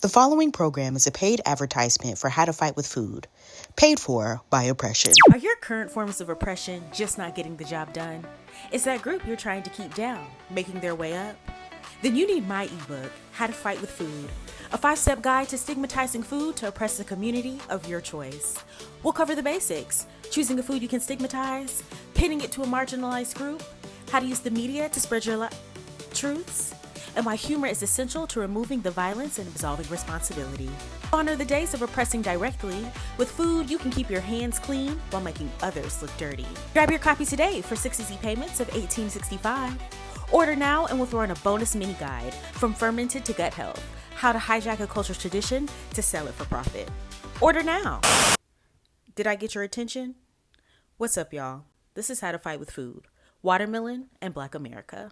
The following program is a paid advertisement for How to Fight with Food, paid for by oppression. Are your current forms of oppression just not getting the job done? Is that group you're trying to keep down making their way up? Then you need my ebook, How to Fight with Food, a 5-step guide to stigmatizing food to oppress the community of your choice. We'll cover the basics: choosing a food you can stigmatize, pinning it to a marginalized group, how to use the media to spread your truths, and why humor is essential to removing the violence and absolving responsibility. Honor the days of oppressing directly. With food, you can keep your hands clean while making others look dirty. Grab your copy today for 6 easy payments of $18.65. Order now and we'll throw in a bonus mini guide, From Fermented to Gut Health: How to Hijack a Culture's Tradition to Sell It for Profit. Order now. Did I get your attention? What's up, y'all? This is How to Fight with Food, Watermelon, and Black America.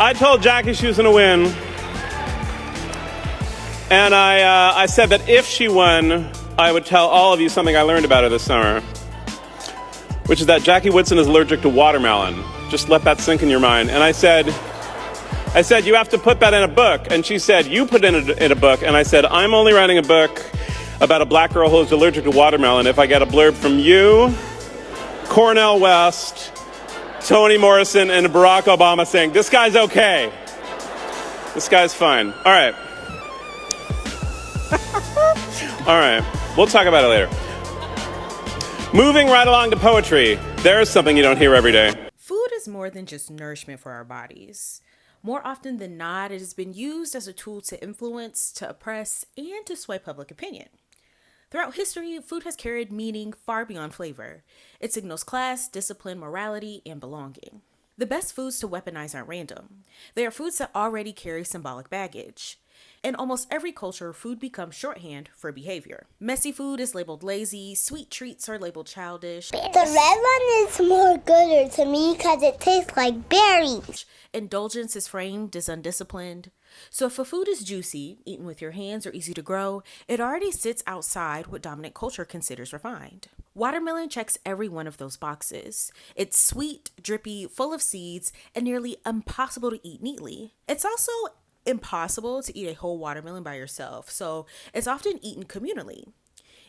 I told Jackie she was going to win. And I said that if she won, I would tell all of you something I learned about her this summer, which is that Jackie Whitson is allergic to watermelon. Just let that sink in your mind. And I said, you have to put that in a book. And she said, you put it in a book. And I said, I'm only writing a book about a black girl who is allergic to watermelon if I get a blurb from you, Cornel West, Toni Morrison, and Barack Obama saying, this guy's okay. This guy's fine. All right. All right. We'll talk about it later. Moving right along to poetry. There's something you don't hear every day. Food is more than just nourishment for our bodies. More often than not, it has been used as a tool to influence, to oppress, and to sway public opinion. Throughout history, food has carried meaning far beyond flavor. It signals class, discipline, morality, and belonging. The best foods to weaponize aren't random. They are foods that already carry symbolic baggage. In almost every culture, food becomes shorthand for behavior. Messy food is labeled lazy, sweet treats are labeled childish. The red one is more gooder to me because it tastes like berries. Indulgence is framed as undisciplined. So if a food is juicy, eaten with your hands, or easy to grow, it already sits outside what dominant culture considers refined. Watermelon checks every one of those boxes. It's sweet, drippy, full of seeds, and nearly impossible to eat neatly. It's also impossible to eat a whole watermelon by yourself, so it's often eaten communally.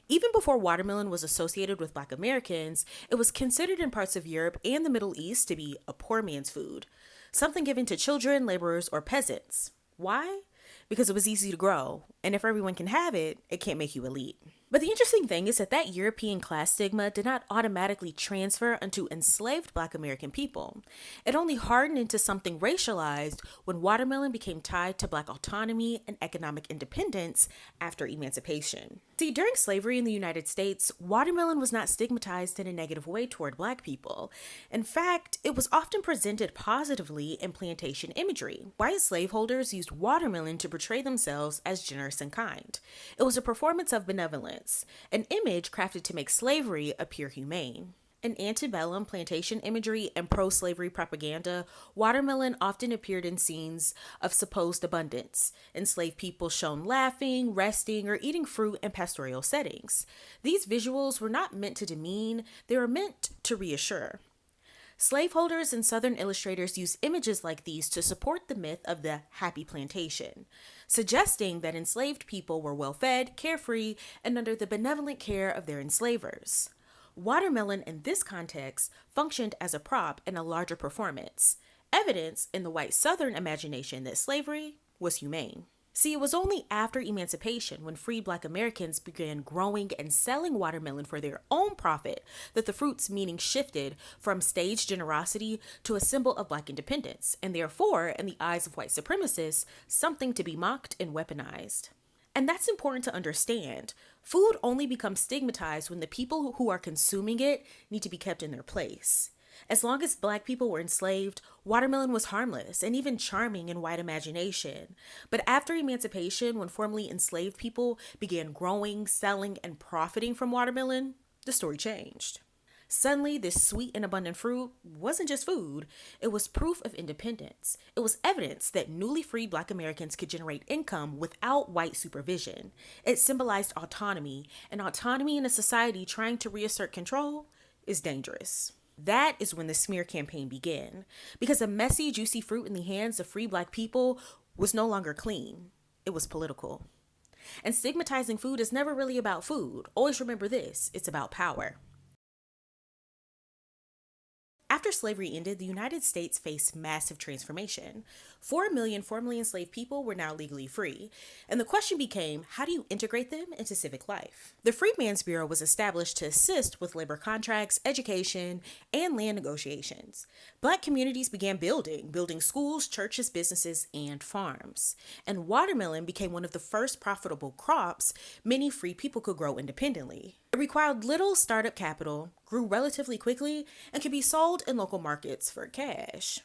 Even before watermelon was associated with Black Americans, it was considered in parts of Europe and the Middle East to be a poor man's food, something given to children, laborers, or peasants. Why? Because it was easy to grow, and if everyone can have it, it can't make you elite. But the interesting thing is that European class stigma did not automatically transfer onto enslaved Black American people. It only hardened into something racialized when watermelon became tied to Black autonomy and economic independence after emancipation. See, during slavery in the United States, watermelon was not stigmatized in a negative way toward Black people. In fact, it was often presented positively in plantation imagery. White slaveholders used watermelon to portray themselves as generous and kind. It was a performance of benevolence, an image crafted to make slavery appear humane. In antebellum plantation imagery and pro-slavery propaganda, watermelon often appeared in scenes of supposed abundance. Enslaved people shown laughing, resting, or eating fruit in pastoral settings. These visuals were not meant to demean, they were meant to reassure. Slaveholders and Southern illustrators used images like these to support the myth of the happy plantation, suggesting that enslaved people were well-fed, carefree, and under the benevolent care of their enslavers. Watermelon in this context functioned as a prop in a larger performance, evidence in the white Southern imagination that slavery was humane. See, it was only after emancipation, when free Black Americans began growing and selling watermelon for their own profit, that the fruit's meaning shifted from staged generosity to a symbol of Black independence, and therefore, in the eyes of white supremacists, something to be mocked and weaponized. And that's important to understand. Food only becomes stigmatized when the people who are consuming it need to be kept in their place. As long as Black people were enslaved, watermelon was harmless and even charming in white imagination. But after emancipation, when formerly enslaved people began growing, selling, and profiting from watermelon, the story changed. Suddenly, this sweet and abundant fruit wasn't just food, it was proof of independence. It was evidence that newly freed Black Americans could generate income without white supervision. It symbolized autonomy, and autonomy in a society trying to reassert control is dangerous. That is when the smear campaign began, because a messy, juicy fruit in the hands of free Black people was no longer clean. It was political. And stigmatizing food is never really about food. Always remember this, it's about power. After slavery ended, the United States faced massive transformation. 4 million formerly enslaved people were now legally free, and the question became, how do you integrate them into civic life? The Freedmen's Bureau was established to assist with labor contracts, education, and land negotiations. Black communities began building schools, churches, businesses, and farms. And watermelon became one of the first profitable crops many free people could grow independently. It required little startup capital, grew relatively quickly, and could be sold in local markets for cash.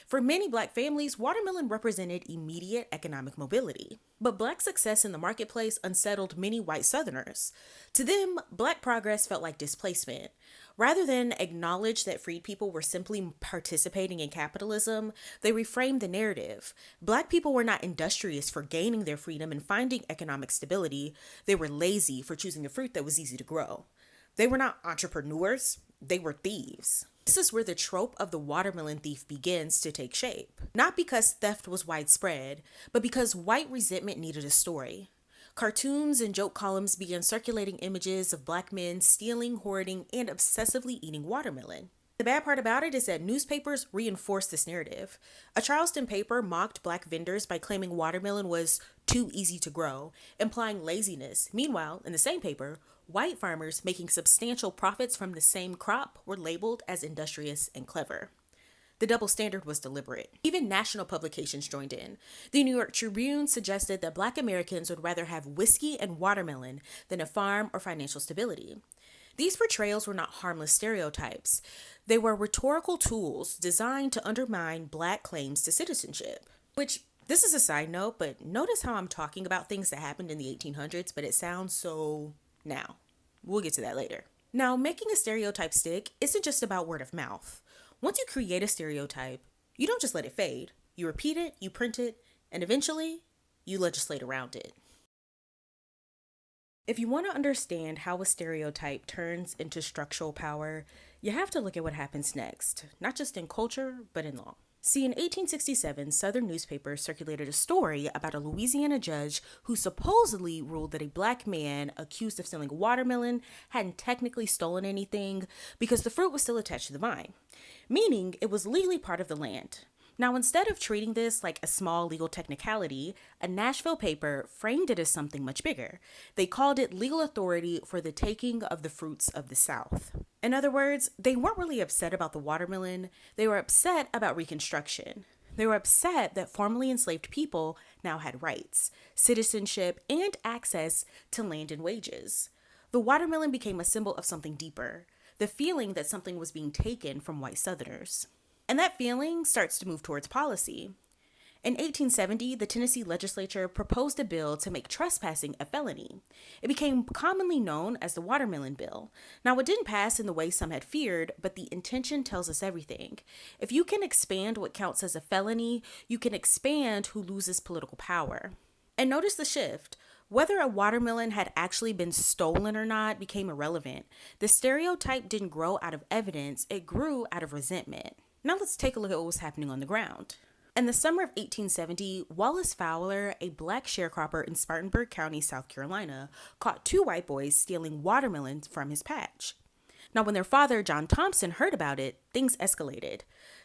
For many Black families, watermelon represented immediate economic mobility. But Black success in the marketplace unsettled many white Southerners. To them, Black progress felt like displacement. Rather than acknowledge that freed people were simply participating in capitalism, they reframed the narrative. Black people were not industrious for gaining their freedom and finding economic stability. They were lazy for choosing a fruit that was easy to grow. They were not entrepreneurs, they were thieves. This is where the trope of the watermelon thief begins to take shape. Not because theft was widespread, but because white resentment needed a story. Cartoons and joke columns began circulating images of Black men stealing, hoarding, and obsessively eating watermelon. The bad part about it is that newspapers reinforced this narrative. A Charleston paper mocked Black vendors by claiming watermelon was too easy to grow, implying laziness. Meanwhile, in the same paper, white farmers making substantial profits from the same crop were labeled as industrious and clever. The double standard was deliberate. Even national publications joined in. The New York Tribune suggested that Black Americans would rather have whiskey and watermelon than a farm or financial stability. These portrayals were not harmless stereotypes. They were rhetorical tools designed to undermine Black claims to citizenship. Which, this is a side note, but notice how I'm talking about things that happened in the 1800s, but it sounds so now. We'll get to that later. Now, making a stereotype stick isn't just about word of mouth. Once you create a stereotype, you don't just let it fade. You repeat it, you print it, and eventually, you legislate around it. If you want to understand how a stereotype turns into structural power, you have to look at what happens next, not just in culture, but in law. See, in 1867, Southern newspapers circulated a story about a Louisiana judge who supposedly ruled that a Black man accused of stealing watermelon hadn't technically stolen anything because the fruit was still attached to the vine, meaning it was legally part of the land. Now, instead of treating this like a small legal technicality, a Nashville paper framed it as something much bigger. They called it legal authority for the taking of the fruits of the South. In other words, they weren't really upset about the watermelon, they were upset about Reconstruction. They were upset that formerly enslaved people now had rights, citizenship, and access to land and wages. The watermelon became a symbol of something deeper, the feeling that something was being taken from white Southerners. And that feeling starts to move towards policy. In 1870, the Tennessee legislature proposed a bill to make trespassing a felony. It became commonly known as the Watermelon Bill. Now, it didn't pass in the way some had feared, but the intention tells us everything. If you can expand what counts as a felony, you can expand who loses political power. And notice the shift. Whether a watermelon had actually been stolen or not became irrelevant. The stereotype didn't grow out of evidence, it grew out of resentment. Now let's take a look at what was happening on the ground. In the summer of 1870, Wallace Fowler, a Black sharecropper in Spartanburg County, South Carolina, caught 2 white boys stealing watermelons from his patch. Now, when their father, John Thompson, heard about it, things escalated.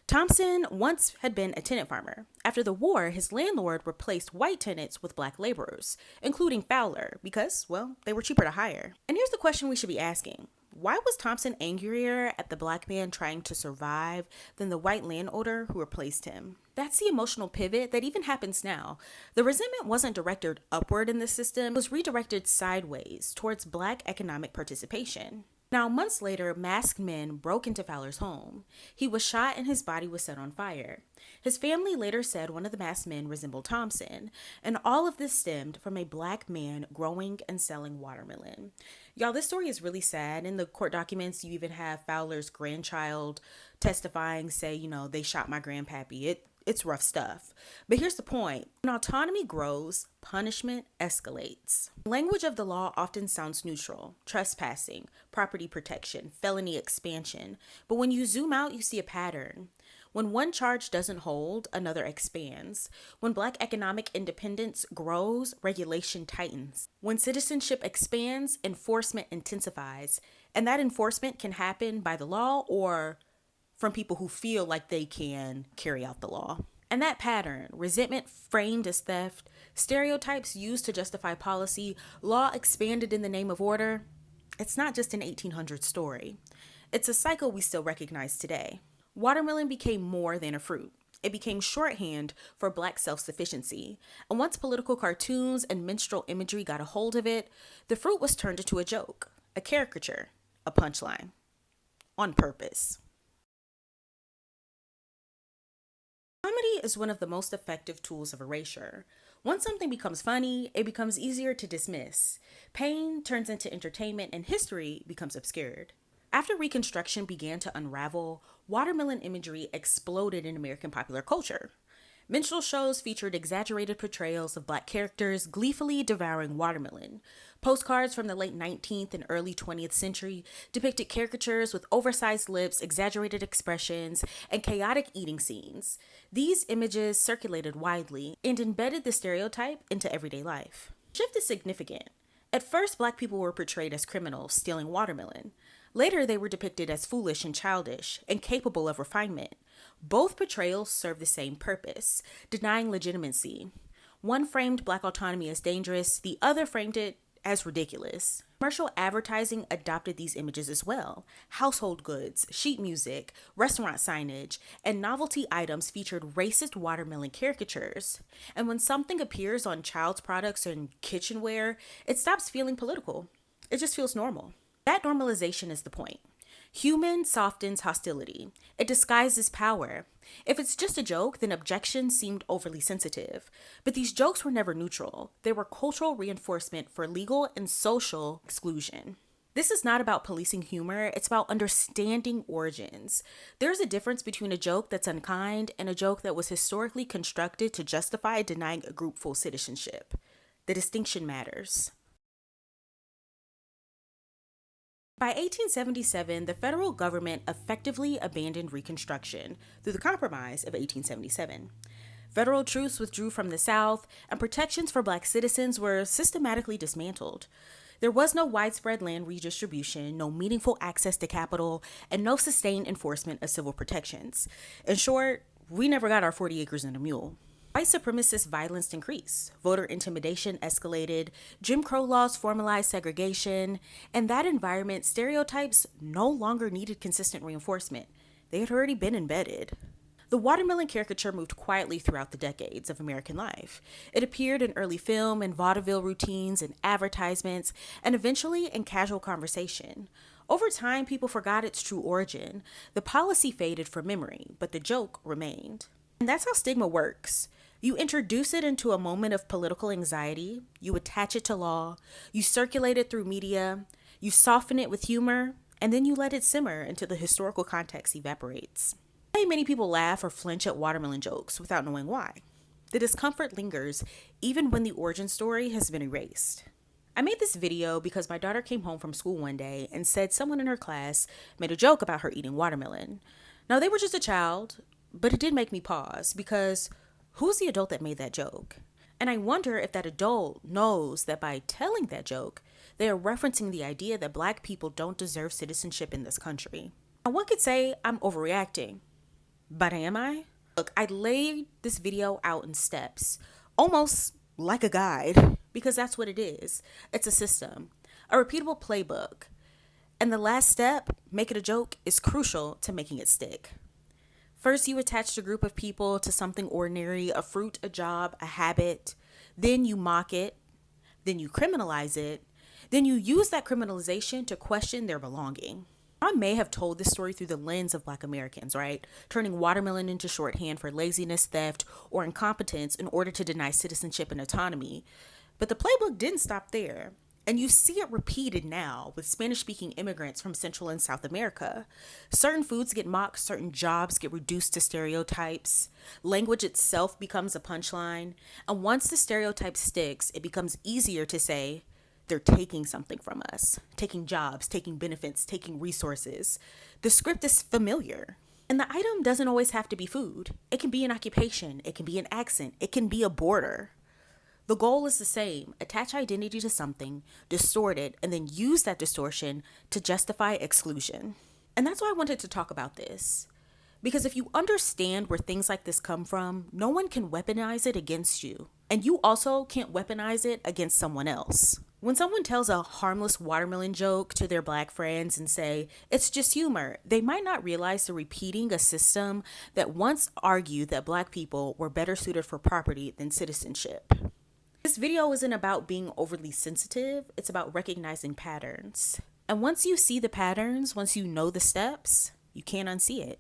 Thompson once had been a tenant farmer. After the war, his landlord replaced white tenants with Black laborers, including Fowler, because, well, they were cheaper to hire. And here's the question we should be asking. Why was Thompson angrier at the Black man trying to survive than the white landowner who replaced him? That's the emotional pivot that even happens now. The resentment wasn't directed upward in the system, it was redirected sideways towards Black economic participation. Now, months later, masked men broke into Fowler's home. He was shot and his body was set on fire. His family later said one of the masked men resembled Thompson, and all of this stemmed from a black man growing and selling watermelon. Y'all, this story is really sad. In the court documents, you even have Fowler's grandchild testifying, say, they shot my grandpappy. It's rough stuff. But here's the point. When autonomy grows, punishment escalates. Language of the law often sounds neutral: trespassing, property protection, felony expansion. But when you zoom out, you see a pattern. When one charge doesn't hold, another expands. When Black economic independence grows, regulation tightens. When citizenship expands, enforcement intensifies. And that enforcement can happen by the law or from people who feel like they can carry out the law. And that pattern, resentment framed as theft, stereotypes used to justify policy, law expanded in the name of order, it's not just an 1800s story. It's a cycle we still recognize today. Watermelon became more than a fruit. It became shorthand for Black self-sufficiency. And once political cartoons and minstrel imagery got a hold of it, the fruit was turned into a joke, a caricature, a punchline. On purpose. Comedy is one of the most effective tools of erasure. Once something becomes funny, it becomes easier to dismiss. Pain turns into entertainment and history becomes obscured. After Reconstruction began to unravel, watermelon imagery exploded in American popular culture. Minstrel shows featured exaggerated portrayals of Black characters gleefully devouring watermelon. Postcards from the late 19th and early 20th century depicted caricatures with oversized lips, exaggerated expressions, and chaotic eating scenes. These images circulated widely and embedded the stereotype into everyday life. The shift is significant. At first, Black people were portrayed as criminals stealing watermelon. Later, they were depicted as foolish and childish, and capable of refinement. Both portrayals serve the same purpose: denying legitimacy. One framed Black autonomy as dangerous, the other framed it as ridiculous. Commercial advertising adopted these images as well. Household goods, sheet music, restaurant signage, and novelty items featured racist watermelon caricatures. And when something appears on child's products and kitchenware, it stops feeling political. It just feels normal. That normalization is the point. Human softens hostility. It disguises power. If it's just a joke, then objection seemed overly sensitive. But these jokes were never neutral. They were cultural reinforcement for legal and social exclusion. This is not about policing humor, it's about understanding origins. There's a difference between a joke that's unkind and a joke that was historically constructed to justify denying a group full citizenship. The distinction matters. By 1877, the federal government effectively abandoned Reconstruction through the Compromise of 1877. Federal troops withdrew from the South, and protections for Black citizens were systematically dismantled. There was no widespread land redistribution, no meaningful access to capital, and no sustained enforcement of civil protections. In short, we never got our 40 acres and a mule. White supremacist violence increased, voter intimidation escalated, Jim Crow laws formalized segregation. In that environment, stereotypes no longer needed consistent reinforcement. They had already been embedded. The watermelon caricature moved quietly throughout the decades of American life. It appeared in early film and vaudeville routines and advertisements, and eventually in casual conversation. Over time, people forgot its true origin. The policy faded from memory, but the joke remained. And that's how stigma works. You introduce it into a moment of political anxiety, you attach it to law, you circulate it through media, you soften it with humor, and then you let it simmer until the historical context evaporates. Many people laugh or flinch at watermelon jokes without knowing why. The discomfort lingers even when the origin story has been erased. I made this video because my daughter came home from school one day and said someone in her class made a joke about her eating watermelon. Now, they were just a child, but it did make me pause because who's the adult that made that joke? And I wonder if that adult knows that by telling that joke, they are referencing the idea that Black people don't deserve citizenship in this country. Now, one could say I'm overreacting, but am I? Look, I laid this video out in steps, almost like a guide, because that's what it is. It's a system, a repeatable playbook. And the last step, make it a joke, is crucial to making it stick. First, you attach a group of people to something ordinary, a fruit, a job, a habit. Then you mock it. Then you criminalize it. Then you use that criminalization to question their belonging. I may have told this story through the lens of Black Americans, right? Turning watermelon into shorthand for laziness, theft, or incompetence in order to deny citizenship and autonomy. But the playbook didn't stop there. And you see it repeated now with Spanish-speaking immigrants from Central and South America. Certain foods get mocked, certain jobs get reduced to stereotypes. Language itself becomes a punchline. And once the stereotype sticks, it becomes easier to say, they're taking something from us, taking jobs, taking benefits, taking resources. The script is familiar. And the item doesn't always have to be food. It can be an occupation. It can be an accent. It can be a border. The goal is the same: attach identity to something, distort it, and then use that distortion to justify exclusion. And that's why I wanted to talk about this. Because if you understand where things like this come from, no one can weaponize it against you. And you also can't weaponize it against someone else. When someone tells a harmless watermelon joke to their Black friends and say, it's just humor, they might not realize they're repeating a system that once argued that Black people were better suited for property than citizenship. This video isn't about being overly sensitive, it's about recognizing patterns. And once you see the patterns, once you know the steps, you can't unsee it.